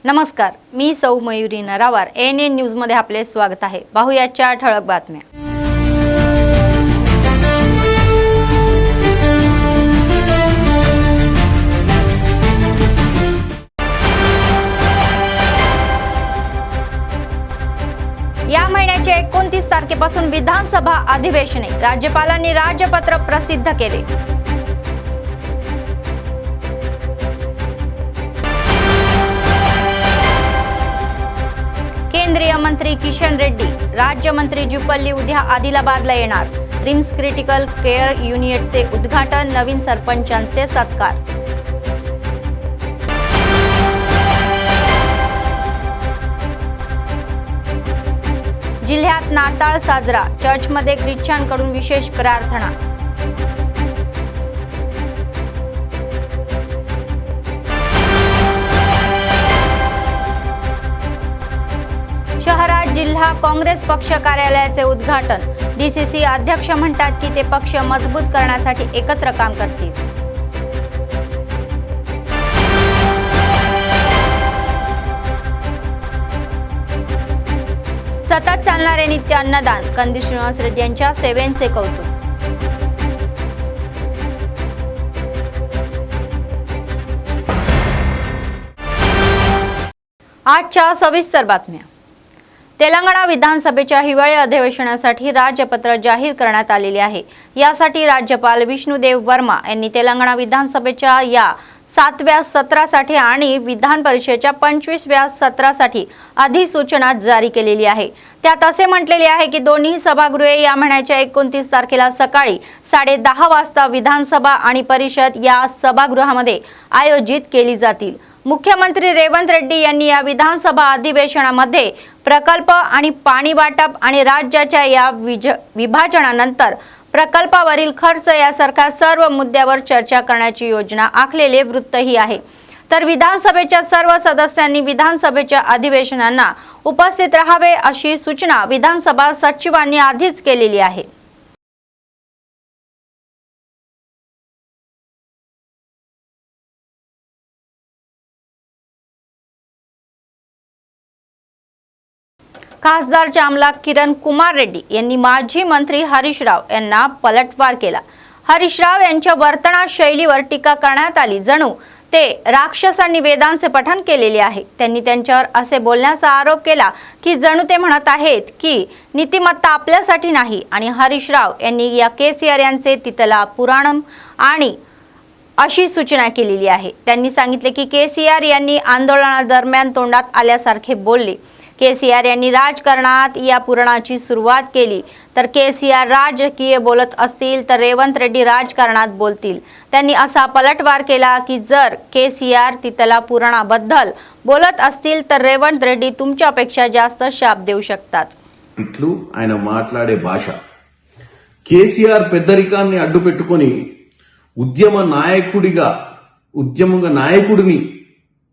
नमस्कार, मी सौ Mayuri नरावार। ANN news मध्ये आपले स्वागत आहे। पाहूयाच्या ठळक बातम्या। या महिन्याच्या 29 तारखेपासून विधानसभा अधिवेशने, राज्यपालांनी राजपत्र प्रसिद्ध केले। केंद्रीय मंत्री किशन रेड्डी, राज्यमंत्री जुपल्ली उद्या आदिलाबादला येणार। रिम्स क्रिटिकल केअर युनिटचे उद्घाटन, नवीन सरपंचांचे सत्कार। जिल्ह्यात नाताळ साजरा, चर्चमध्ये ख्रिश्चनांकडून विशेष प्रार्थना। शहरात जिल्हा काँग्रेस पक्ष कार्यालयाचे उद्घाटन, डीसीसी अध्यक्ष म्हणतात की ते पक्ष मजबूत करण्यासाठी एकत्र काम करतील। सतत चालणारे नित्य अन्नदान, कंदी श्रीनिवास रेड्डी यांच्या सेवेचे कौतुक। आजच्या सविस्तर बातम्या। तेलंगणा विधानसभेच्या हिवाळी अधिवेशनासाठी राजपत्र जाहीर करण्यात आलेले आहे। यासाठी राज्यपाल विष्णुदेव वर्मा यांनी तेलंगणा विधानसभेच्या या 7व्या सत्रासाठी आणि विधान परिषदेच्या 25व्या सत्रासाठी अधिसूचना जारी केलेली आहे। त्यात असे म्हटलेले आहे की दोन्ही सभागृहे या महिन्याच्या 29 तारखेला सकाळी 10:30 वाजता विधानसभा आणि परिषद या सभागृहामध्ये आयोजित केली जातील। मुख्यमंत्री रेवंत रेड्डी यांनी या विधानसभा अधिवेशनामध्ये प्रकल्प आणि पाणी वाटप आणि राज्याच्या या विभाजनानंतर प्रकल्पावरील खर्च यासारख्या सर्व मुद्द्यावर चर्चा करण्याची योजना आखलेले वृत्तही आहे। तर विधानसभेच्या सर्व सदस्यांनी विधानसभेच्या अधिवेशनांना उपस्थित राहावे अशी सूचना विधानसभा सचिवांनी आधीच केलेली आहे। खासदारचे आमदार किरण कुमार रेड्डी यांनी माजी मंत्री हरीश राव यांना पलटवार केला। हरीश राव यांच्या वर्तनशैलीवर टीका करण्यात आली, जणू ते राक्षसांनी वेदांचे पठण केलेले आहे। त्यांनी त्यांच्यावर असे बोलण्याचा आरोप केला की जणू ते म्हणत आहेत की नीतिमत्ता आपल्यासाठी नाही आणि हरीश राव यांनी या केसीआर यांचे तितला पुराणम आणि अशी सूचना केलेली आहे। त्यांनी सांगितले की केसीआर यांनी आंदोलनादरम्यान तोंडात आल्यासारखे बोलले। केसीआर यांनी राजकारणात या पुराणाची सुरुवात केली, तर केसीआर राजकीय बोलत असतील तर रेवंत रेड्डी राजकारणात बोलतील। त्यांनी असा पलटवार केला की जर केसीआर तितला पुराणाबद्दल बोलत असतील तर रेवंत रेड्डी तुमच्यापेक्षा जास्त शाप देऊ शकतात। ఇట్లు ఆయన మాట్లాడే భాష కేసీఆర్ పెద్దరికాన్ని అడ్డు పెట్టుకొని ఉద్యమంగా నాయకుడిని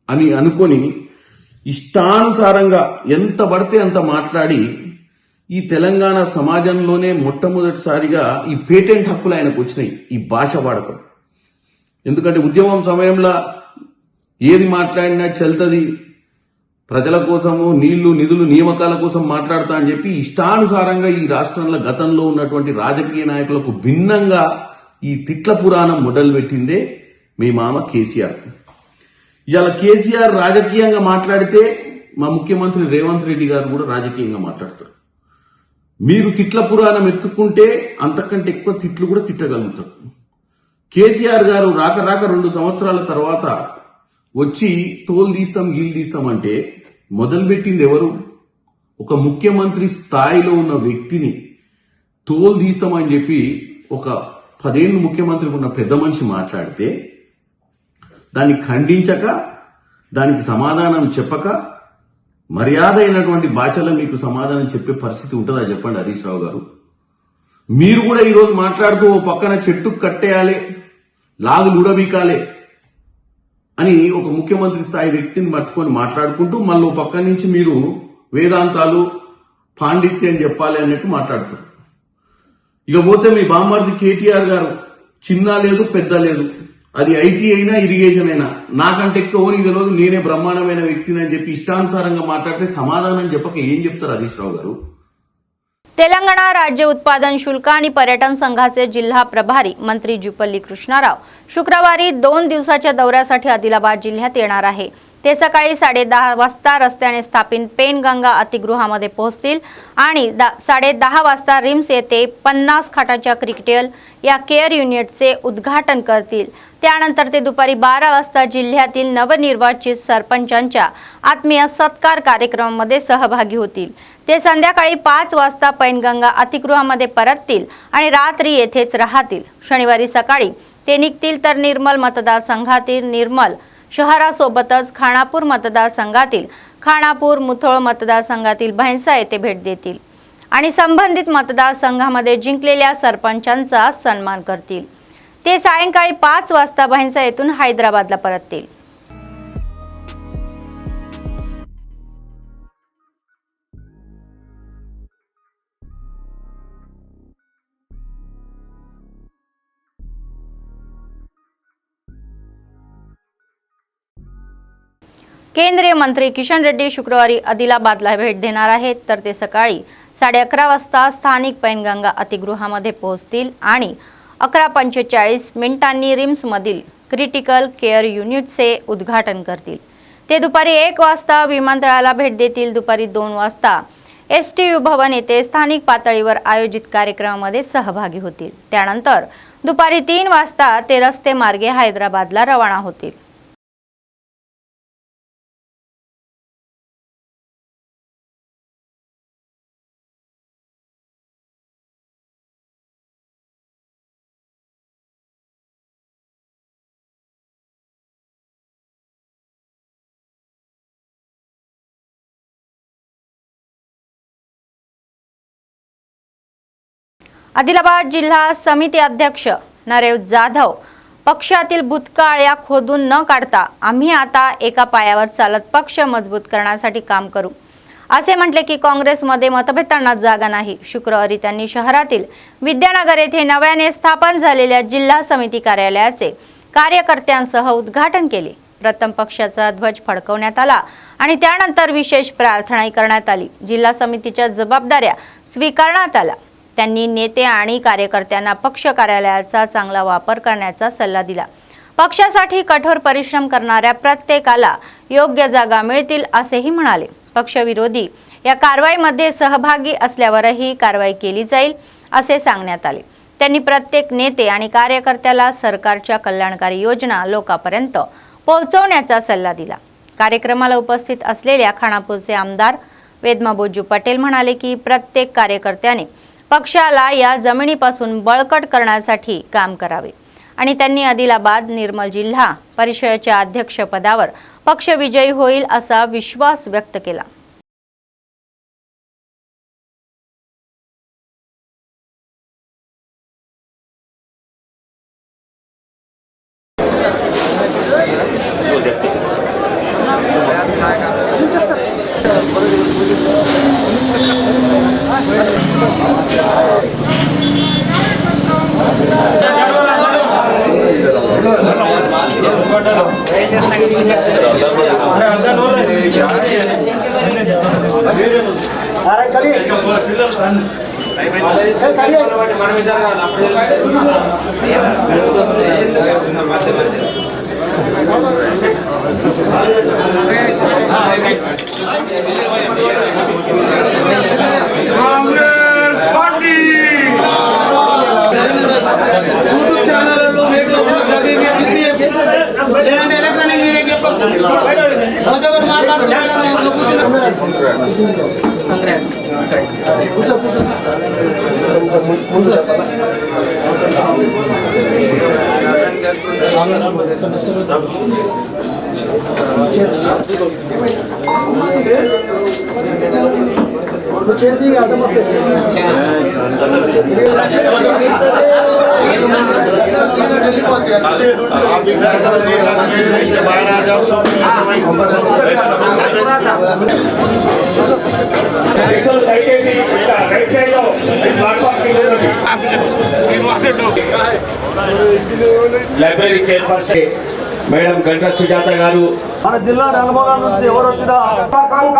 అని అనుకొని ఇష్టానుసారంగా ఎంత పడితే అంత మాట్లాడి ఈ తెలంగాణ సమాజంలోనే మొట్టమొదటిసారిగా ఈ పేటెంట్ హక్కులు ఆయనకు వచ్చినాయి ఈ భాష వాడకం। ఎందుకంటే ఉద్యమం సమయంలో ఏది మాట్లాడినా చెల్తది, ప్రజల కోసము నీళ్లు నిధులు నియామకాల కోసం మాట్లాడతా అని చెప్పి ఇష్టానుసారంగా ఈ రాష్ట్రంలో గతంలో ఉన్నటువంటి రాజకీయ నాయకులకు భిన్నంగా ఈ తిట్ల పురాణం మొదలుపెట్టిందే మీ మామ కేసీఆర్। ఇవాళ కేసీఆర్ రాజకీయంగా మాట్లాడితే మా ముఖ్యమంత్రి రేవంత్ రెడ్డి గారు కూడా రాజకీయంగా మాట్లాడతారు। మీరు తిట్ల పురాణం ఎత్తుకుంటే అంతకంటే ఎక్కువ తిట్లు కూడా తిట్టగలుగుతారు। కేసీఆర్ గారు రాక 2 సంవత్సరాల తర్వాత వచ్చి తోలు తీస్తాం గీలు తీస్తామంటే మొదలుపెట్టింది ఎవరు? ఒక ముఖ్యమంత్రి స్థాయిలో ఉన్న వ్యక్తిని తోలు తీస్తామని చెప్పి ఒక 10 ఏళ్ళు ముఖ్యమంత్రి ఉన్న పెద్ద మనిషి మాట్లాడితే దాన్ని ఖండించక, దానికి సమాధానం చెప్పక, మర్యాద అయినటువంటి భాషలో మీకు సమాధానం చెప్పే పరిస్థితి ఉంటుందా చెప్పండి హరీష్ రావు గారు? మీరు కూడా ఈరోజు మాట్లాడుతూ ఓ పక్కన చెట్టు కట్టేయాలి, లాగులు ఉడబీకాలే అని ఒక ముఖ్యమంత్రి స్థాయి వ్యక్తిని పట్టుకొని మాట్లాడుకుంటూ మళ్ళీ పక్క నుంచి మీరు వేదాంతాలు పాండిత్యం చెప్పాలి అన్నట్టు మాట్లాడుతారు। ఇక పోతే మీ బామ్మర్ది కేటీఆర్ గారు చిన్న లేదు పెద్ద లేదు, అది ఐటీ అయినా ఇరిగేషన్ అయినా నాకంటే ఎక్కువ నీకు తెలియదు, నేనే బ్రహ్మాండమైన వ్యక్తిని అని చెప్పి ఇష్టానుసారంగా మాట్లాడితే సమాధానం చెప్పక ఏం చెప్తారు హరీష్ రావు గారు? तेलंगणा राज्य उत्पादन शुल्क आणि पर्यटन संघाचे जिल्हा प्रभारी मंत्री जुपल्ली कृष्णाराव शुक्रवारी 2 दिवसाच्या दौऱ्यासाठी आदिलाबाद जिल्ह्यात येणार आहे। ते सकाळी 10:30 वाजता रस्त्याने स्थापित पेनगंगा अतिगृहामध्ये पोहोचतील आणि 10:30 वाजता रिम्स येथे 50 खाटाच्या क्रिटिकल या केअर युनिटचे उद्घाटन करतील। त्यानंतर ते दुपारी 12 वाजता जिल्ह्यातील नवनिर्वाचित सरपंचांच्या आत्मीय सत्कार कार्यक्रमामध्ये सहभागी होतील। ते संध्याकाळी 5 वाजता पैनगंगा अतिगृहामध्ये परततील आणि रात्री येथेच राहतील। शनिवारी सकाळी ते निघतील तर निर्मल मतदारसंघातील निर्मल शहरासोबतच खानापूर मतदारसंघातील खानापूर मुथोळ मतदारसंघातील भैंसा येथे भेट देतील आणि संबंधित मतदारसंघामध्ये जिंकलेल्या सरपंचांचा सन्मान करतील। ते सायंकाळी 5 वाजता भैंसा येथून हैदराबादला परततील। केंद्रीय मंत्री किशन रेड्डी शुक्रवारी आदिलाबादला भेट देणार आहेत, तर ते सकाळी 11:30 वाजता स्थानिक पैनगंगा अतिगृहामध्ये पोहोचतील आणि 11:45 रिम्समधील क्रिटिकल केअर युनिटचे उद्घाटन करतील। ते दुपारी 1 वाजता विमानतळाला भेट देतील। दुपारी 2 वाजता STU भवन येथे स्थानिक पातळीवर आयोजित कार्यक्रमामध्ये सहभागी होतील। त्यानंतर दुपारी 3 वाजता ते रस्ते मार्गे हैदराबादला रवाना होतील। आदिलाबाद जिल्हा समिती अध्यक्ष नरेश जाधव पक्षातील भूतकाळ्या खोदून न काढता आम्ही आता एका पायावर चालत पक्ष मजबूत करण्यासाठी काम करू असे म्हटले की काँग्रेसमध्ये मतभेदांना जागा नाही। शुक्रवारी त्यांनी शहरातील विद्यानगर येथे नव्याने स्थापन झालेल्या जिल्हा समिती कार्यालयाचे कार्यकर्त्यांसह उद्घाटन केले। प्रथम पक्षाचा ध्वज फडकवण्यात आला आणि त्यानंतर विशेष प्रार्थना करण्यात आली। जिल्हा समितीच्या जबाबदाऱ्या स्वीकारण्यात आल्या। त्यांनी नेते आणि कार्यकर्त्यांना पक्ष कार्यालयाचा चांगला वापर करण्याचा सल्ला दिला। पक्षासाठी कठोर परिश्रम करणाऱ्या प्रत्येकाला योग्य जागा मिळतील असेही म्हणाले। पक्षविरोधी या कारवाईमध्ये सहभागी असल्यावरही कारवाई केली जाईल असे सांगण्यात आले। त्यांनी प्रत्येक नेते आणि कार्यकर्त्याला सरकारच्या कल्याणकारी योजना लोकांपर्यंत पोहोचवण्याचा सल्ला दिला। कार्यक्रमाला उपस्थित असलेल्या खानापूरचे आमदार वेदमाबोजू पटेल म्हणाले की प्रत्येक कार्यकर्त्याने पक्षाला या जमिनीपासून बळकट करण्यासाठी काम करावे आणि त्यांनी आदिलाबाद निर्मल जिल्हा परिषदेच्या अध्यक्षपदावर पक्ष विजयी होईल असा विश्वास व्यक्त केला। దయచేసి రైట్ సైడ్ లో library chairperson madam Ganta Sujatha గారు, మన జిల్లా నల్గొండ నుంచి ఎవరు వచ్చినా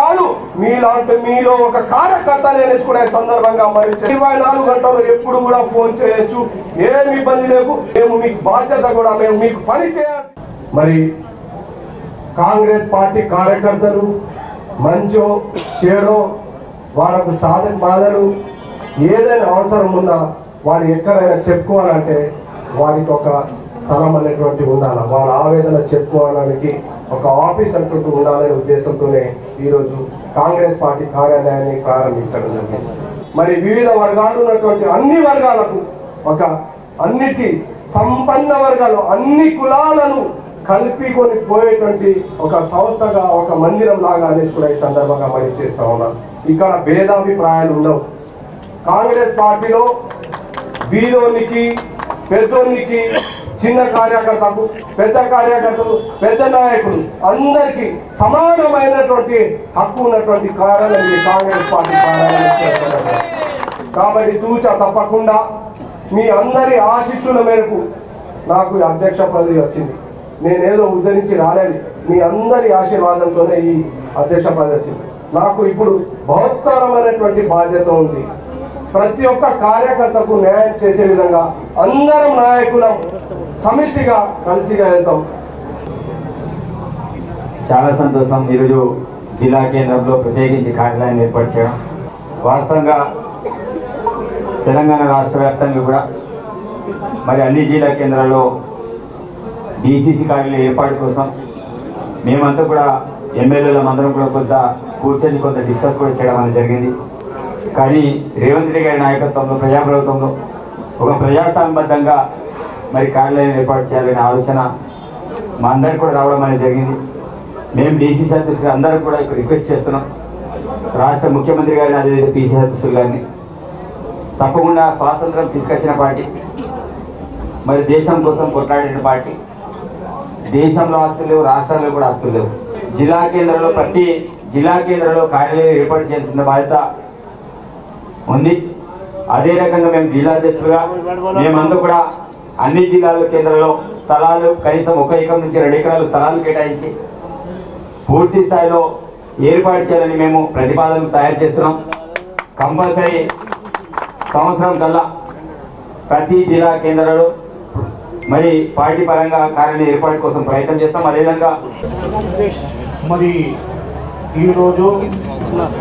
కాదు, మీలో ఒక కార్యకర్త నేర్చుకునే సందర్భంగా మరి 24 గంటలు ఎప్పుడు కూడా ఫోన్ చేయొచ్చు, ఏమి ఇబ్బంది లేదు. మేము మీకు బాధ్యత కూడా, మేము మీకు పని చేయాలి. మరి కాంగ్రెస్ పార్టీ కార్యకర్తలు మంచో చెడో వాళ్ళకు సాధక బాధలు ఏదైనా అవసరం ఉన్నా వారు ఎక్కడైనా చెప్పుకోవాలంటే వారికి ఒక స్థలం అనేటువంటి ఉండాలి. వాళ్ళ ఆవేదన చెప్పుకోవడానికి ఒక ఆఫీస్ అంటూ ఉండాలనే ఉద్దేశంతోనే ఈరోజు కాంగ్రెస్ పార్టీ కార్యాలయాన్ని ప్రారంభించడం జరిగింది. మరి వివిధ వర్గాలు ఉన్నటువంటి అన్ని వర్గాలకు ఒక అన్నిటి సంపన్న వర్గాలు అన్ని కులాలను కల్పికొని పోయేటువంటి ఒక సంస్థగా ఒక మందిరం లాగా అనేసి కూడా ఈ సందర్భంగా మనం చేస్తా ఉన్నాం. ఇక్కడ భేదాభిప్రాయాలు ఉండవు. కాంగ్రెస్ పార్టీలో బీదోనికి పెద్దోనికి చిన్న కార్యకర్తకు పెద్ద కార్యకర్తలు పెద్ద నాయకులు అందరికీ సమానమైనటువంటి హక్కు ఉన్నటువంటి కార్యాలయం ఈ కాంగ్రెస్ పార్టీ కార్యాలయం. కాబట్టి తూచా తప్పకుండా మీ అందరి ఆశీస్సుల మేరకు నాకు అధ్యక్ష పదవి వచ్చింది. నేనేదో ఉద్ధరించి రాలేదు, మీ అందరి ఆశీర్వాదంతోనే ఈ అధ్యక్ష పదవి వచ్చింది. నాకు ఇప్పుడు బహుత్తరమైనటువంటి బాధ్యత ఉంది. ప్రతి ఒక్క కార్యకర్తకు న్యాయం చేసే విధంగా అందరం నాయకులం సమిష్టిగా కలిసిగా వెళ్తాం. చాలా సంతోషం. ఈరోజు జిల్లా కేంద్రంలో ప్రత్యేకించి కార్యాలయాన్ని ఏర్పాటు చేయడం. వాస్తవంగా తెలంగాణ రాష్ట్ర వ్యాప్తంగా కూడా మరి అన్ని జిల్లా కేంద్రాల్లో డిసిసి కార్యాలయం ఏర్పాటు కోసం మేమంతా కూడా ఎమ్మెల్యేలం అందరం కూడా కొంత డిస్కస్ కూడా చేయడం అనేది జరిగింది. కానీ రేవంత్ రెడ్డి గారి నాయకత్వంలో ప్రజాప్రభుత్వంలో ఒక ప్రజాస్వామ్యబద్ధంగా మరి కార్యాలయం ఏర్పాటు చేయాలనే ఆలోచన మా అందరికి కూడా రావడం అనేది జరిగింది. మేము డిసిసి అధ్యక్షులు అందరూ కూడా ఇక్కడ రిక్వెస్ట్ చేస్తున్నాం, రాష్ట్ర ముఖ్యమంత్రి గారిని అదేవిధంగా పిసిసి అధ్యక్షులు గారిని, తప్పకుండా స్వాతంత్రం తీసుకొచ్చిన పార్టీ, మరి దేశం కోసం కొట్లాడిన పార్టీ, దేశంలో ఆస్తులు లేవు, రాష్ట్రాల్లో కూడా ఆస్తులు లేవు. జిల్లా కేంద్రంలో ప్రతి జిల్లా కేంద్రంలో కార్యాలయం ఏర్పాటు చేయాల్సిన బాధ్యత ఉంది. అదే రకంగా మేము జిల్లా అధ్యక్షులుగా మేమంతా కూడా అన్ని జిల్లాల కేంద్రంలో స్థలాలు కనీసం 1 ఎకరం నుంచి 2 ఎకరాలు స్థలాలు కేటాయించి పూర్తి స్థాయిలో ఏర్పాటు చేయాలని మేము ప్రతిపాదనలు తయారు చేస్తున్నాం. కంపల్సరీ సంవత్సరం కల్లా ప్రతి జిల్లా కేంద్రంలో మరి పార్టీ పరంగా కార్యాలయం ఏర్పాటు కోసం ప్రయత్నం చేస్తాం. అదేవిధంగా మరి ఈరోజు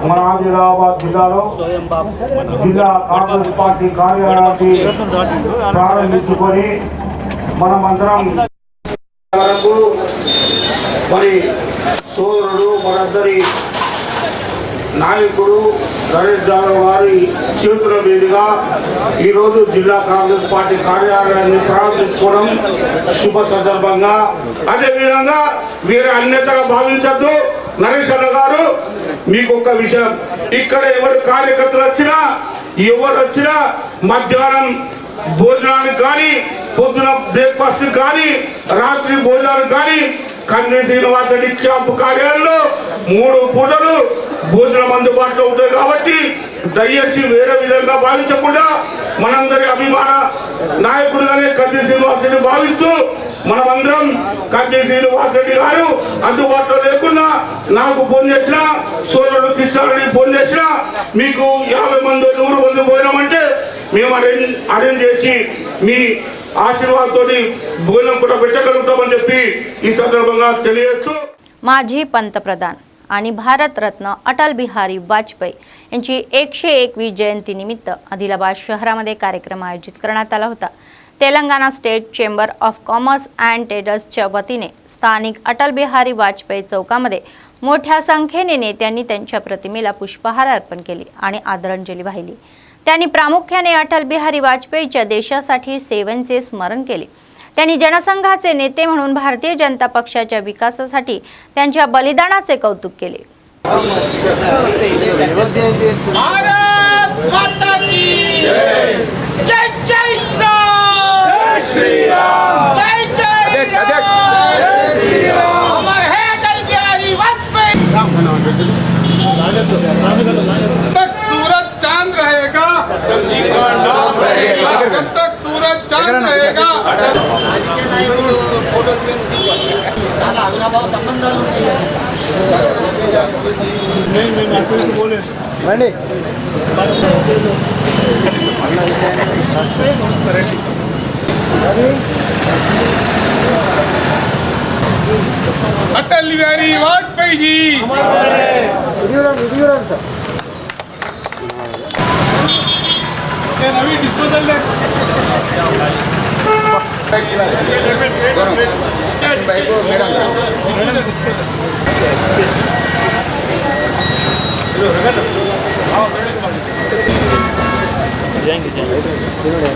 మన ఆదిలాబాద్ జిల్లాలో జిల్లా కాంగ్రెస్ పార్టీ కార్యాలయాన్ని ప్రారంభించుకొని మనమందరం వరకు మరి సోదరుడు మనందరి నాయకుడు నరేష్ యాదవ్ గారి చేతుల మీదుగా ఈరోజు జిల్లా కాంగ్రెస్ పార్టీ కార్యాలయాన్ని ప్రారంభించుకోవడం శుభ సందర్భంగా. అదేవిధంగా వేరే అన్యతగా భావించద్దు. నరేష్ అన్న గారు, మీకు ఒక విషయం, ఇక్కడ ఎవరు కార్యకర్తలు వచ్చినా ఎవరు వచ్చినా మధ్యాహ్నం భోజనానికి కానీ పొద్దున బ్రేక్ఫాస్ట్ కానీ రాత్రి భోజనాలు కానీ కంది శ్రీనివాస రెడ్డి క్యాంపు కార్యాలయంలో 3 పూటలు భోజనం అందుబాటులో ఉంటాయి. కాబట్టి దయచేసి వేరే విధంగా భావించకుండా మనందరి అభిమాన నాయకుడుగానే కంది శ్రీనివాస రెడ్డి భావిస్తూ మనమందరం కంది శ్రీనివాస రెడ్డి గారు అందుబాటులో లేకున్నా నాకు ఫోన్ చేసినా, సోదరుడు కృష్ణారెడ్డి ఫోన్ చేసినా, మీకు 50 మంది 100 మంది భోజనం అంటే మేము అరేంజ్ చేసి మీ ఆశీర్వాదంతో భోజనం కూడా పెట్టగలుగుతామని చెప్పి ఈ సందర్భంగా తెలియజేస్తూ, माजी पंतप्रधान आणि भारतरत्न अटल बिहारी वाजपेयी यांची 101वी जयंतीनिमित्त आदिलाबाद शहरामध्ये कार्यक्रम आयोजित करण्यात आला होता. Telangana state chamber of commerce and ट्रेडर्सच्या वतीने स्थानिक अटल बिहारी वाजपेयी चौकामध्ये मोठ्या संख्येने नेत्यांनी त्यांच्या प्रतिमेला पुष्पहार अर्पण केली आणि आदरांजली वाहिली. त्यांनी प्रामुख्याने अटल बिहारी वाजपेयीच्या देशासाठी सेवेचे स्मरण केले. त्यांनी जनसंघाचे नेते म्हणून भारतीय जनता पक्षाच्या विकासासाठी त्यांच्या बलिदानाचे कौतुक केले. सूरज चांद रहेगा अटल बिहारी वाजपेयी जी नवी डिस्पोजल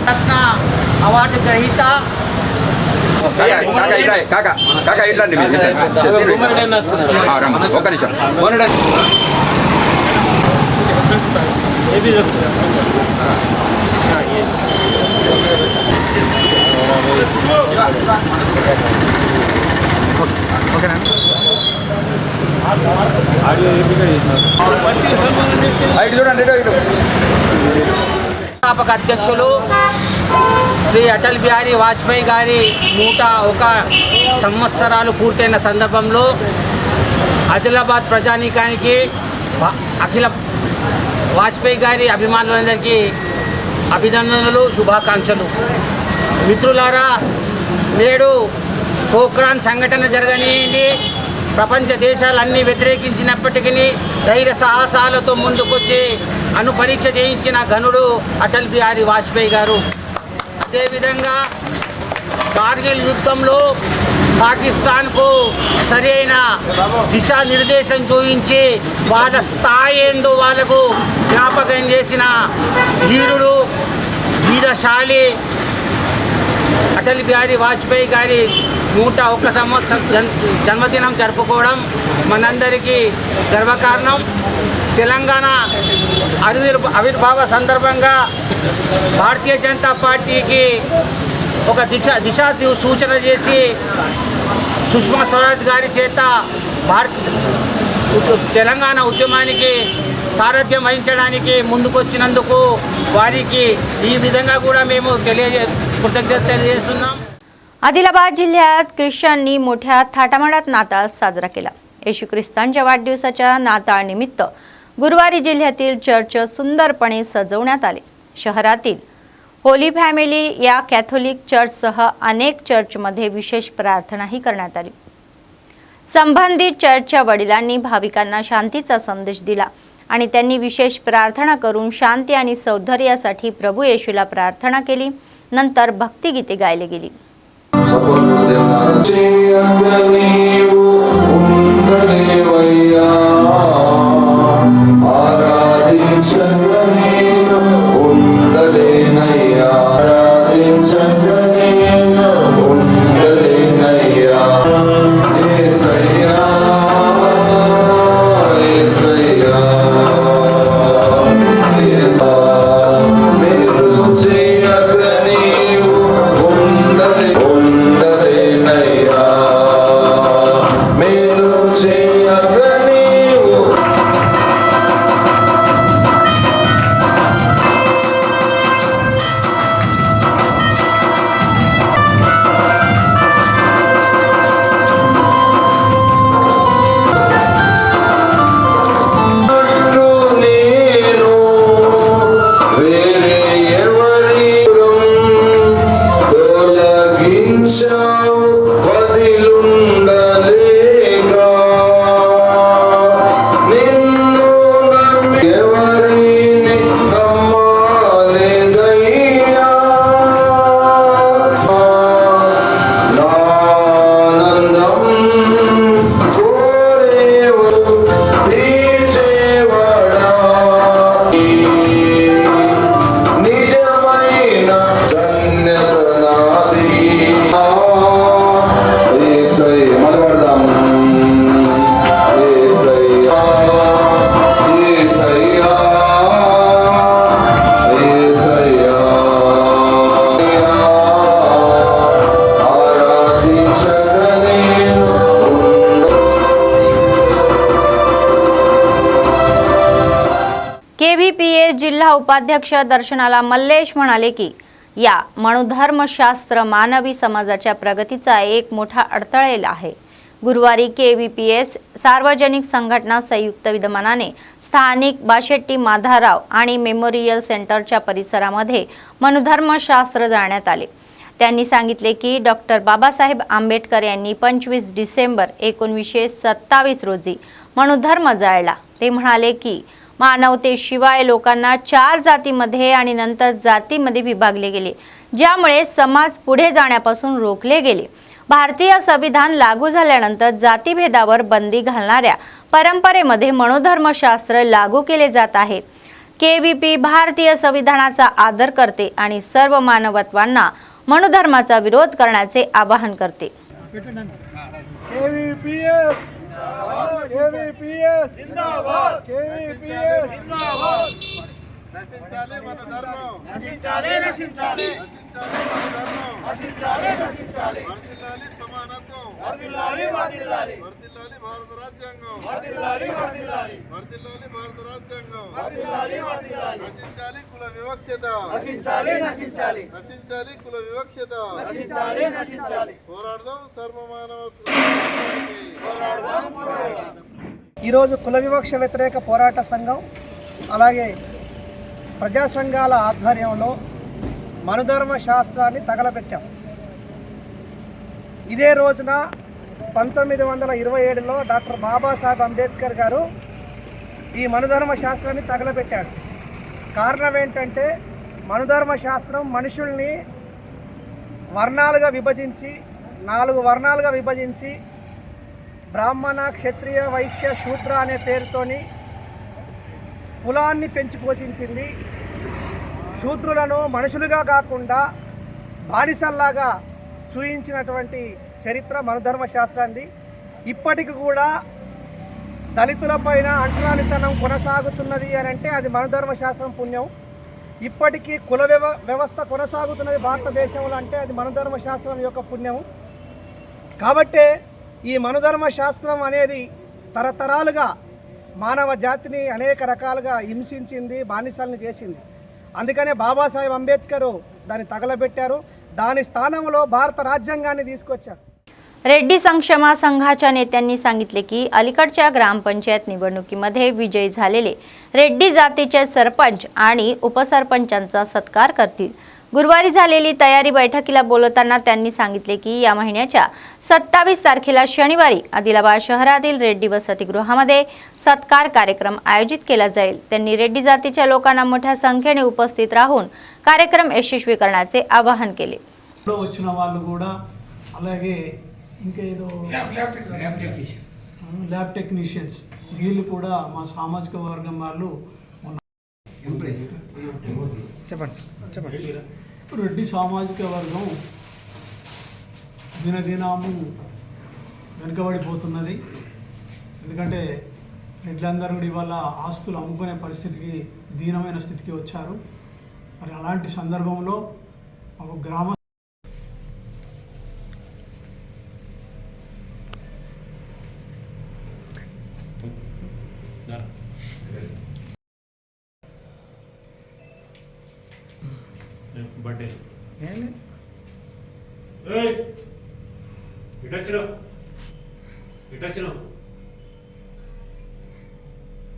రత్న అవార్డు గ్రహీత కాకా ఇట్లా ఒక్క నిమిషం స్థాపక అధ్యక్షులు శ్రీ అటల్ బిహారీ వాజ్పేయి గారి 101 సంవత్సరాలు పూర్తయిన సందర్భంలో ఆదిలాబాద్ ప్రజానీకానికి అఖిల వాజ్పేయి గారి అభిమానులందరికీ అభినందనలు, శుభాకాంక్షలు. మిత్రులారా, నేడు పోఖ్రాన్ సంఘటన జరగనిది ప్రపంచ దేశాలన్నీ వ్యతిరేకించినప్పటికీ ధైర్య సాహసాలతో ముందుకొచ్చి అణుపరీక్ష చేయించిన ఘనుడు అటల్ బిహారీ వాజ్పేయి గారు. అదేవిధంగా కార్గిల్ యుద్ధంలో పాకిస్తాన్కు సరైన దిశానిర్దేశం చూపించి వాళ్ళ స్థాయి ఏందో వాళ్ళకు జ్ఞాపకం చేసిన ధీరుడు, వీరశాలి అటల్ బిహారీ వాజ్పేయి గారి 101 సంవత్సరం జన్మదినం జరుపుకోవడం మనందరికీ గర్వకారణం. తెలంగాణ ఆవిర్భావ సందర్భంగా భారతీయ జనతా పార్టీకి ఒక దిశా సూచన చేసి సుష్మా స్వరాజ్ గారి చేత తెలంగాణ ఉద్యమానికి సారథ్యం వహించడానికి ముందుకొచ్చినందుకు वारी कृतज्ञता తెలియజేస్తున్నాం। आदिलाबाद जिल्ह्यात ख्रिश्चनांनी मोठ्या थाटामाटात नाताळ साजरा केला। येशू ख्रिस्तांच्या वाढदिवसाच्या नाताळ निमित्त गुरुवारी जिल्ह्यातील चर्च सुंदरपणे सजवण्यात आले। शहरातील होली फॅमिली या कॅथोलिक चर्चसह अनेक चर्चमध्ये विशेष प्रार्थनाही करण्यात आली। संबंधित चर्चच्या वडिलांनी भाविकांना शांतीचा संदेश दिला आणि त्यांनी विशेष प्रार्थना करून शांती आणि सौंदर्यासाठी प्रभू येशूला प्रार्थना केली। नंतर भक्तिगीते गायली गेली। केव्हीपीए जिल्हा उपाध्यक्ष दर्शनाला मल्लेश म्हणाले की या मनोधर्मशास्त्र मानवी समाजाच्या प्रगतीचा एक मोठा अडथळा आहे। गुरुवारी KVPS सार्वजनिक संघटना संयुक्त विद्यमानाने स्थानिक बाशेट्टी माधाराव आणि मेमोरियल सेंटरच्या परिसरामध्ये मनुधर्मशास्त्र जाळण्यात आले। त्यांनी सांगितले की डॉक्टर बाबासाहेब आंबेडकर यांनी 25 डिसेंबर 1927 रोजी मनुधर्म जाळला। ते म्हणाले की मानवतेशिवाय लोकांना 4 जातीमध्ये आणि नंतर जातीमध्ये विभागले गेले, ज्यामुळे समाज पुढे जाण्यापासून रोखले गेले। भारतीय संविधान लागू झाल्यानंतर जातीभेदावर बंदी घालणाऱ्या परंपरेमध्ये मनुधर्मशास्त्र लागू केले जात आहे। KVP भारतीय संविधानाचा आदर करते आणि सर्व मानवत्वांना मनुधर्माचा विरोध करण्याचे आवाहन करते। ఈరోజు కుల వివక్ష వ్యతిరేక పోరాట సంఘం అలాగే ప్రజా సంఘాల ఆధ్వర్యంలో మనుధర్మ శాస్త్రాన్ని తగలబెట్టాం। ఇదే రోజున 1927లో డాక్టర్ బాబాసాహెబ్ అంబేద్కర్ గారు ఈ మనుధర్మ శాస్త్రాన్ని తగలబెట్టాడు। కారణం ఏంటంటే మనుధర్మ శాస్త్రం మనుషుల్ని వర్ణాలుగా విభజించి 4 వర్ణాలుగా విభజించి బ్రాహ్మణ క్షత్రియ వైశ్య శూద్ర అనే పేరుతోని కులాన్ని పెంచి పోషించింది। శూద్రులను మనుషులుగా కాకుండా బానిసల్లాగా చూయించినటువంటి చరిత్ర మనుధర్మ శాస్త్రాన్ని। ఇప్పటికి కూడా దళితులపైన అంటరానితనం కొనసాగుతున్నది అని అంటే అది మనుధర్మ శాస్త్రం పుణ్యం। ఇప్పటికీ కుల వ్యవస్థ కొనసాగుతున్నది భారతదేశంలో అంటే అది మనుధర్మ శాస్త్రం యొక్క పుణ్యం। కాబట్టే ఈ మనుధర్మ శాస్త్రం అనేది తరతరాలుగా మానవ జాతిని అనేక రకాలుగా హింసించింది, బానిసల్ని చేసింది। అందుకనే బాబాసాహెబ్ అంబేద్కర్ దాన్ని తగలబెట్టారు। దాని స్థానంలో భారత రాజ్యాంగాన్ని తీసుకొచ్చారు। रेड्डी संक्षमा संघाच्या नेत्यांनी सांगितले की अलीकडच्या ग्रामपंचायत निवडणुकीमध्ये विजयी झालेले रेड्डी जातीचे सरपंच आणि उपसरपंचांचा सत्कार करतील। गुरुवारी झालेली तयारी बैठकीला बोलताना त्यांनी सांगितले की या महिन्याच्या 27 तारखेला शनिवारी आदिलाबाद शहरातील रेड्डी वसतिगृहामध्ये सत्कार कार्यक्रम आयोजित केला जाईल। त्यांनी रेड्डी जातीच्या लोकांना मोठ्या संख्येने उपस्थित राहून कार्यक्रम यशस्वी करण्याचे आवाहन केले। వచ్చిన వాళ్ళు కూడా అలాగే ఇంకా ఏదో ల్యాబ్ టెక్నీషియన్స్ వీళ్ళు కూడా మా సామాజిక వర్గం వాళ్ళు చెప్పండి రెడ్డి సామాజిక వర్గం దినదినము వెనుకబడిపోతున్నది। ఎందుకంటే రెడ్లందరూ కూడా ఇవాళ ఆస్తులు అమ్ముకునే పరిస్థితికి దీనమైన స్థితికి వచ్చారు। మరి అలాంటి సందర్భంలో ఒక గ్రామ బర్త్డే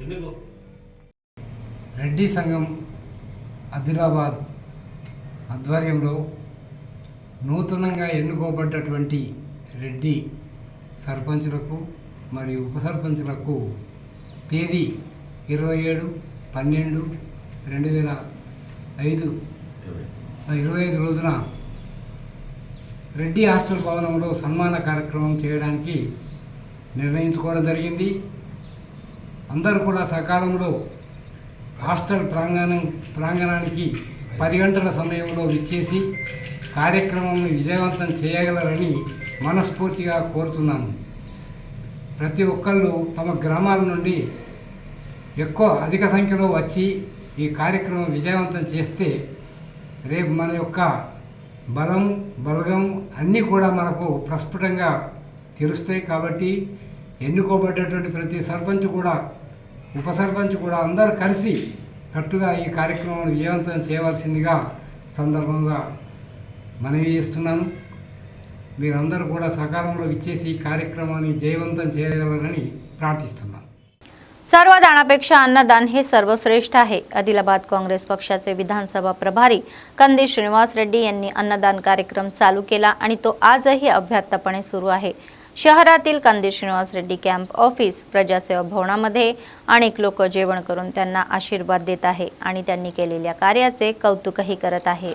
ఎందుకు రెడ్డి సంఘం ఆదిలాబాద్ ఆధ్వర్యంలో నూతనంగా ఎన్నుకోబడ్డటువంటి రెడ్డి సర్పంచులకు మరియు ఉప సర్పంచులకు తేదీ 27/12/2025 రోజున రెడ్డి హాస్టల్ భవనంలో సన్మాన కార్యక్రమం చేయడానికి నిర్ణయించుకోవడం జరిగింది। అందరూ కూడా సకాలంలో హాస్టల్ ప్రాంగణానికి 10 గంటల సమయంలో విచ్చేసి కార్యక్రమాన్ని విజయవంతం చేయగలరని మనస్ఫూర్తిగా కోరుతున్నాను। ప్రతి ఒక్కళ్ళు తమ గ్రామాల నుండి అధిక సంఖ్యలో వచ్చి ఈ కార్యక్రమం విజయవంతం చేస్తే రేపు మన యొక్క బలగం అన్నీ కూడా మనకు ప్రస్ఫుటంగా తెలుస్తాయి। కాబట్టి ఎన్నుకోబడ్డటువంటి ప్రతి సర్పంచ్ కూడా ఉప సర్పంచ్ కూడా అందరూ కలిసి కట్టుగా ఈ కార్యక్రమాన్ని విజయవంతం చేయవలసిందిగా సందర్భంగా మనవి చేస్తున్నాను। మీరందరూ కూడా సకాలంలో ఇచ్చేసి ఈ కార్యక్రమాన్ని జయవంతం చేయగలరని ప్రార్థిస్తున్నాను. सर्वदानापेक्षा अन्नदान हे सर्वश्रेष्ठ आहे. आदिलाबाद काँग्रेस पक्षाचे विधानसभा प्रभारी कंदी श्रीनिवास रेड्डी यांनी अन्नदान कार्यक्रम चालू केला आणि तो आजही अभ्यासपणे सुरू आहे. शहरातील कंदी श्रीनिवास रेड्डी कॅम्प ऑफिस प्रजासेवा भवनामध्ये अनेक लोक जेवण करून त्यांना आशीर्वाद देत आहे आणि त्यांनी केलेल्या कार्याचे कौतुकही करत आहे.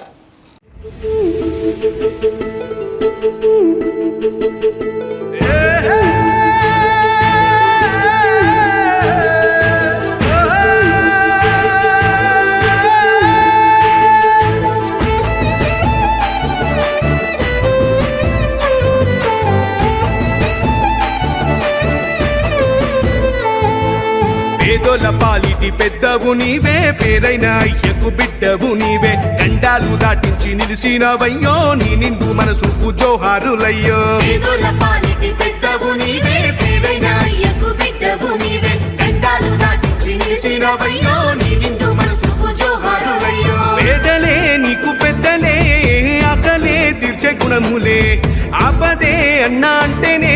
పేదోల పాలిటి పెద్దవు నీవే, పేరైన అయ్యకు బిడ్డవు నీవే, గండాలు దాటించి నిలిసినవయ్యో, నీ నిండు మనసుకు జోహారులయ్యో. పేదోల పాలిటి పెద్దవు నీవే, పేరైన అయ్యకు బిడ్డవు నీవే, గండాలు దాటించి నిలిసినవయ్యో, నీ నిండు మనసుకు జోహారులయ్యో. పేదలే నీకు పెద్దలే, ఆకలే తీర్చే గుణములే, ఆపదే అన్నా అంటేనే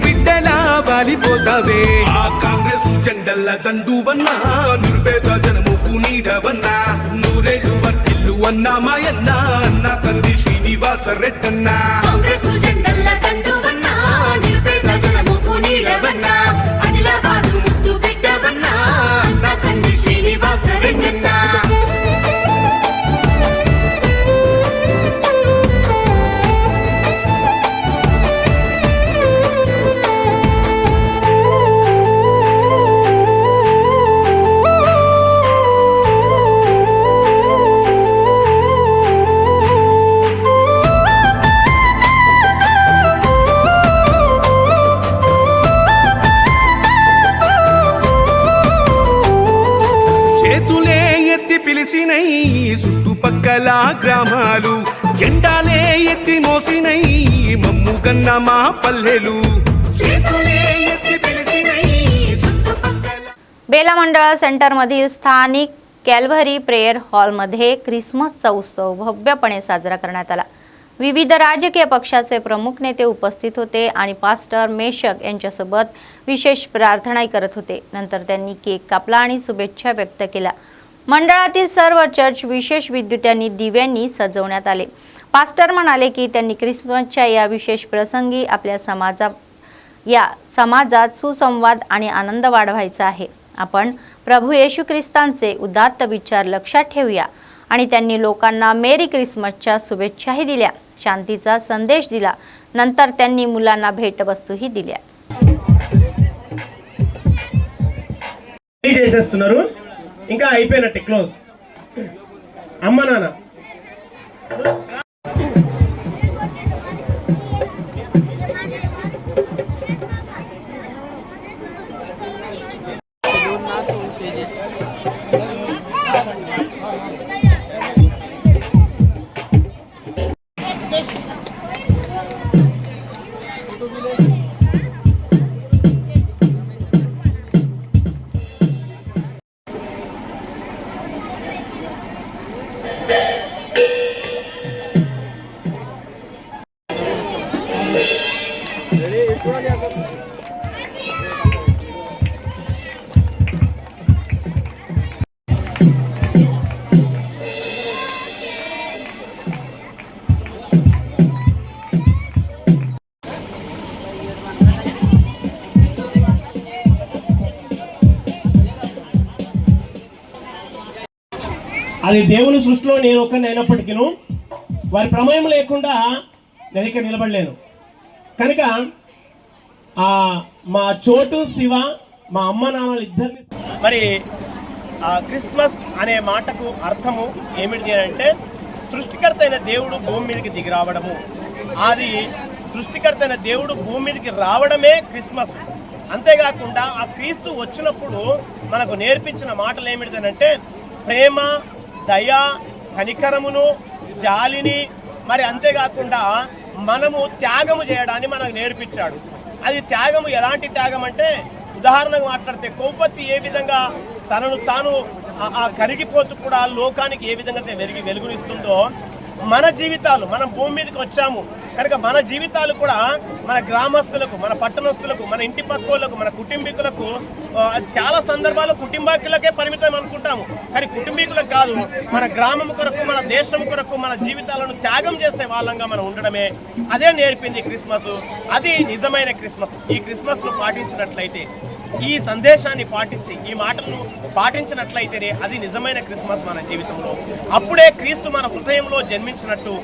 బిడ్డలా వాలిపోతావే. ఆ కాంగ్రెస్ జెండల్ల దండువన్నా, నిరుపేద జనముకు నీడవన్నా, నూరేళ్ళు వర్తిల్లు అన్నా మాయన్నా, అన్న కంది శ్రీనివాస రెడ్డన్నా. కాంగ్రెస్ జెండల్ల దండువన్నా, నిరుపేద జనముకు నీడవన్నా, ఆదిలాబాదు ముద్దు బిడ్డవన్నా, అన్న కంది శ్రీనివాస రెడ్డన్నా. పిలిచినై చుట్టుపక్కల గ్రామాలు, జెండాలే ఎత్తి మోసినై మమ్ము కన్న మా పల్లెలు. बेला मंडळा सेंटरमधील स्थानिक कॅल्व्हरी प्रेयर हॉलमध्ये ख्रिसमसचा उत्सव भव्यपणे साजरा करण्यात आला. विविध राजकीय पक्षाचे प्रमुख नेते उपस्थित होते आणि पास्टर मेशक यांच्यासोबत विशेष प्रार्थनाही करत होते. नंतर त्यांनी केक कापला आणि शुभेच्छा व्यक्त केल्या. मंडळातील सर्व चर्च विशेष विद्युतांनी दिव्यांनी सजवण्यात आले. पास्टर म्हणाले की त्यांनी ख्रिसमसच्या या विशेष प्रसंगी आपल्या समाजात सुसंवाद आणि आनंद वाढवायचा आहे. आपण प्रभू येशू ख्रिस्तांचे उदात्त विचार लक्षात ठेवूया. आणि त्यांनी लोकांना मेरी ख्रिसमसच्या शुभेच्छाही दिल्या, शांतीचा संदेश दिला. नंतर त्यांनी मुलांना भेटवस्तूही दिल्या. చేసేస్తున్నారు, ఇంకా అయిపోయినట్టే క్లోజ్. అమ్మ నాన్న అది దేవుని సృష్టిలో నేను ఒక్కడిని అయినప్పటికీ వారి ప్రమేయం లేకుండా నేను ఇక్కడ నిలబడలేను. కనుక మా చోటు శివ, మా అమ్మ నాన్నలు ఇద్దరిని మరి క్రిస్మస్ అనే మాటకు అర్థము ఏమిటి అంటే సృష్టికర్త అయిన దేవుడు భూమి మీదకి దిగి రావడము. అది సృష్టికర్త అయిన దేవుడు భూమి మీదకి రావడమే క్రిస్మస్. అంతేకాకుండా ఆ క్రీస్తు వచ్చినప్పుడు మనకు నేర్పించిన మాటలు ఏమిటిదంటే ప్రేమ, దయ, కనికరమును, జాలిని, మరి అంతేకాకుండా మనము త్యాగము చేయడాన్ని మనకు నేర్పించాడు. అది త్యాగము ఎలాంటి త్యాగం అంటే ఉదాహరణకు మాట్లాడితే కొవ్వొత్తి ఏ విధంగా తనను తాను కరిగిపోతూ కూడా లోకానికి ఏ విధంగా వెలుగునిస్తుందో మన జీవితాలు, మనం భూమి మీదకి వచ్చాము, కనుక మన జీవితాలు కూడా మన గ్రామస్తులకు, మన పట్టణస్తులకు, మన ఇంటి పక్కోళ్ళకు, మన కుటుంబీకులకు చాలా సందర్భాలు కుటుంబీకులకే పరిమితం అనుకుంటాము. కానీ కుటుంబీకులకు కాదు, మన గ్రామం కొరకు, మన దేశం కొరకు మన జీవితాలను త్యాగం చేసే వాళ్ళంగా మనం ఉండడమే అదే నేర్పింది క్రిస్మస్. అది నిజమైన క్రిస్మస్. ఈ క్రిస్మస్ను పాటించినట్లయితే, ఈ సందేశాన్ని పాటించి, ఈ మాటలను పాటించినట్లయితేనే అది నిజమైన క్రిస్మస్ మన జీవితంలో. అప్పుడే క్రీస్తు మన హృదయంలో జన్మించినట్టు.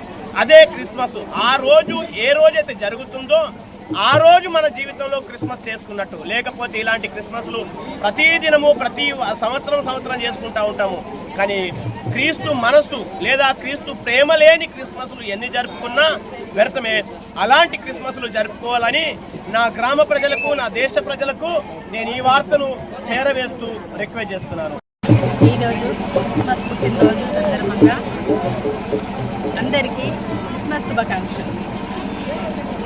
అదే క్రిస్మస్. ఆ రోజు ఏ రోజైతే జరుగుతుందో ఆ రోజు మన జీవితంలో క్రిస్మస్ చేసుకున్నట్టు. లేకపోతే ఇలాంటి క్రిస్మస్లు ప్రతిదినము, ప్రతి సంవత్సరం చేసుకుంటూ ఉంటాము. కానీ క్రీస్తు మనసు లేదా క్రీస్తు ప్రేమ లేని క్రిస్మస్లు ఎన్ని జరుపుకున్నా వ్యర్థమే. అలాంటి క్రిస్మస్లు జరుపుకోవాలని నా గ్రామ ప్రజలకు, నా దేశ ప్రజలకు నేను ఈ వార్తను చేరవేస్తూ రిక్వెస్ట్ చేస్తున్నాను. ఈరోజు క్రిస్మస్ పుట్టినరోజు సందర్భంగా అందరికీ క్రిస్మస్ శుభాకాంక్షలు.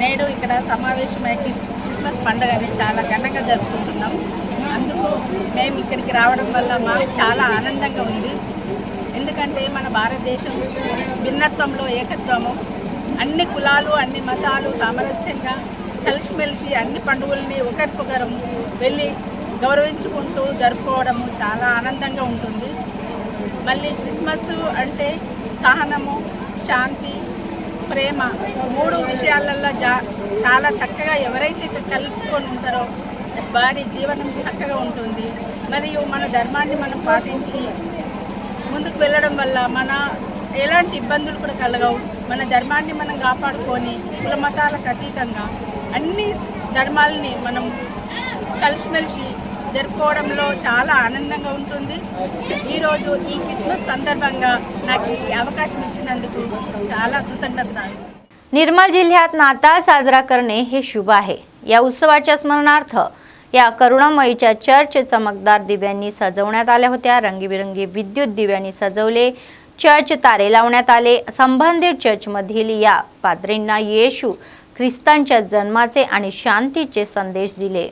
నేడు ఇక్కడ సమావేశమై క్రిస్మస్ పండుగని చాలా ఘనంగా జరుపుకుంటున్నాం. అందుకు మేము ఇక్కడికి రావడం వల్ల మాకు చాలా ఆనందంగా ఉంది. ఎందుకంటే మన భారతదేశం భిన్నత్వంలో ఏకత్వము, అన్ని కులాలు, అన్ని మతాలు సామరస్యంగా కలిసిమెలిసి అన్ని పండుగల్ని ఒకరికొకరు వెళ్ళి గౌరవించుకుంటూ జరుపుకోవడము చాలా ఆనందంగా ఉంటుంది. మళ్ళీ క్రిస్మస్ అంటే సహనము, శాంతి, ప్రేమ, మూడు విషయాలలో చాలా చక్కగా ఎవరైతే కలుపుకొని ఉంటారో వారి జీవనం చక్కగా ఉంటుంది. మరియు మన ధర్మాన్ని మనం పాటించి ముందుకు వెళ్ళడం వల్ల మన ఎలాంటి ఇబ్బందులు కూడా కలగవు. మన ధర్మాన్ని మనం కాపాడుకొని కుల మతాలకు అతీతంగా అన్ని ధర్మాలని మనం కలిసిమెలిసి జరుపుకోవడంలో చాలా ఆనందంగా ఉంటుంది. ఈరోజు ఈ క్రిస్మస్ संदर्भांगा నాకు ఈ అవకాశం ఇచ్చినందుకు చాలా కృతజ్ఞతలు. निर्मल जिल्ह्यात नाताळ साजरा करणे हे शुभ आहे. या उत्सवाच्या स्मरणार्थ या करुणामयीच्या चर्च चमकदार दिव्यांनी सजवण्यात आल्या होत्या. रंगीबिरंगी विद्युत दिव्यांनी सजवले चर्च तारे लावण्यात आले. संबंधित चर्चमधील या पाद्रींना येशू ख्रिस्तांच्या जन्माचे आणि शांतीचे संदेश दिले.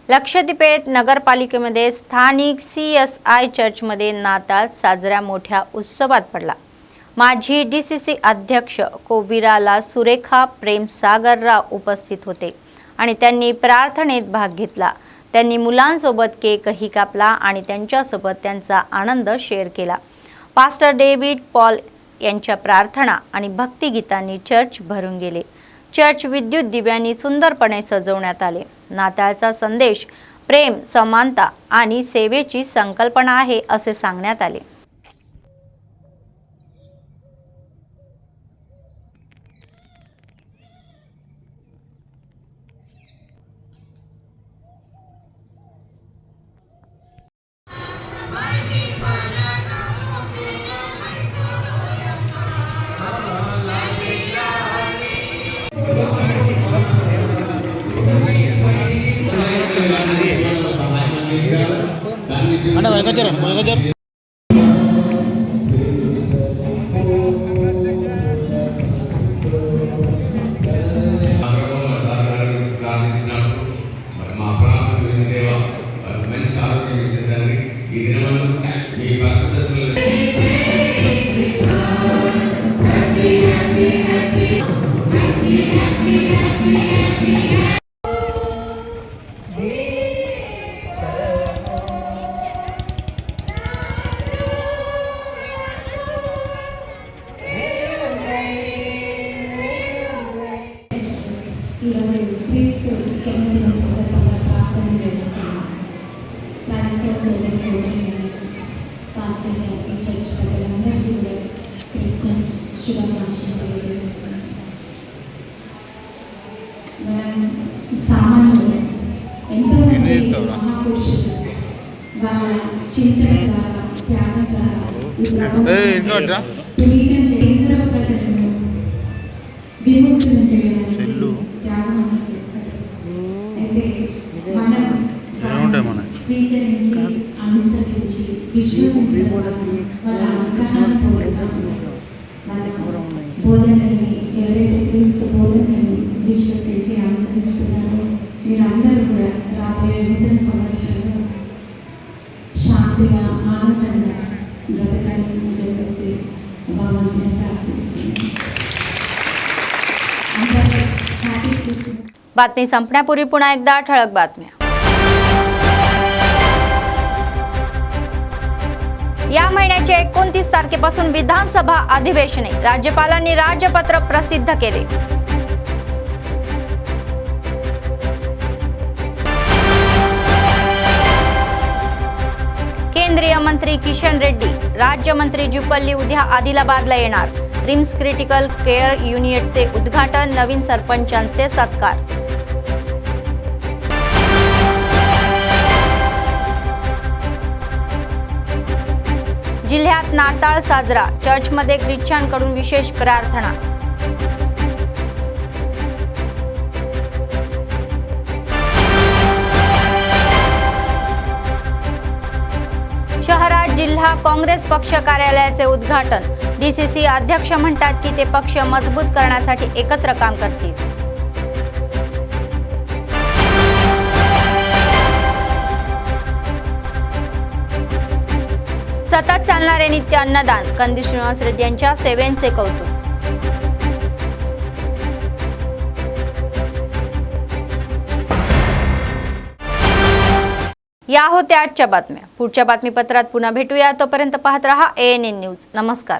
लक्षद्वीपेट नगरपालिकेमध्ये स्थानिक CSI चर्चमध्ये नाताळ साजऱ्या मोठ्या उत्सवात पडला. माजी DCC अध्यक्ष कोबिराला सुरेखा प्रेम सागरराव उपस्थित होते आणि त्यांनी प्रार्थनेत भाग घेतला. त्यांनी मुलांसोबत केकही कापला आणि त्यांच्यासोबत त्यांचा आनंद शेअर केला. पास्टर डेव्हिड पॉल यांच्या प्रार्थना आणि भक्तिगीतांनी चर्च भरून गेले. चर्च विद्युत दिव्यांनी सुंदरपणे सजवण्यात आले. नाताळचा संदेश प्रेम, समानता आणि सेवेची संकल्पना आहे असे सांगण्यात आले. ప్రార్థించినాం. ఈ దినమందు మీ పరిశుద్ధతలు ఈరోజు క్రీస్తు జన్మదిన సందర్భంగా ప్రార్థన చేస్తున్నాం. క్రైస్తవ సోదరి సోదరులు, పాస్టర్ గారికి, చర్చ్ పెద్దలందరికీ కూడా క్రిస్మస్ శుభాకాంక్షలు తెలియజేస్తున్నాం. మనం సామాన్యులు ఎంతోమంది మహాపురుషులు వాళ్ళ చింతన ద్వారా, త్యాగం ద్వారా ఈ ప్రపంచాన్ని పునీతం చేసిన ప్రజలను విముక్తులను చేయడానికి త్యాగం అనేది చేశారు. అయితే మనం స్వీకరించి, అనుసరించి, విశ్వసించడం వాళ్ళ అనుగ్రహాన్ని పొందుతాము. వాళ్ళ బోధనని ఎవరైతే క్రీస్తు బోధనని విశ్వసించి అనుసరిస్తున్నారో మీరందరూ కూడా రాబోయే నూతన సంవత్సరంలో శాంతిగా, ఆనందంగా బ్రతకాలని చెప్పేసి భగవంతుని ప్రార్థిస్తున్నాను. बातमी संपण्यापूर्वी पुन्हा एकदा ठळक बातम्या. या महिन्याच्या 29 तारखेपासून विधानसभा अधिवेशने, राज्यपालांनी राजपत्र प्रसिद्ध केले. केंद्रीय मंत्री किशन रेड्डी, राज्यमंत्री जुपल्ली उद्या आदिलाबादला येणार. रिम्स क्रिटिकल केअर युनिटचे उद्घाटन, नवीन सरपंचांचे सत्कार. जिल्ह्यात नाताळ साजरा, चर्चमध्ये ख्रिश्चनकडून विशेष प्रार्थना. शहरात जिल्हा काँग्रेस पक्ष कार्यालयाचे उद्घाटन. डीसीसी अध्यक्ष म्हणतात की ते पक्ष मजबूत करण्यासाठी एकत्र काम करतील. सतत चालणारे नित्य अन्नदान, कंदी श्रीनिवास रेड्डी यांच्या सेवेचे कौतुक. या होत्या आजच्या बातम्या. पुढच्या बातमीपत्रात पुन्हा भेटूया. तोपर्यंत पाहत रहा ANN न्यूज. नमस्कार.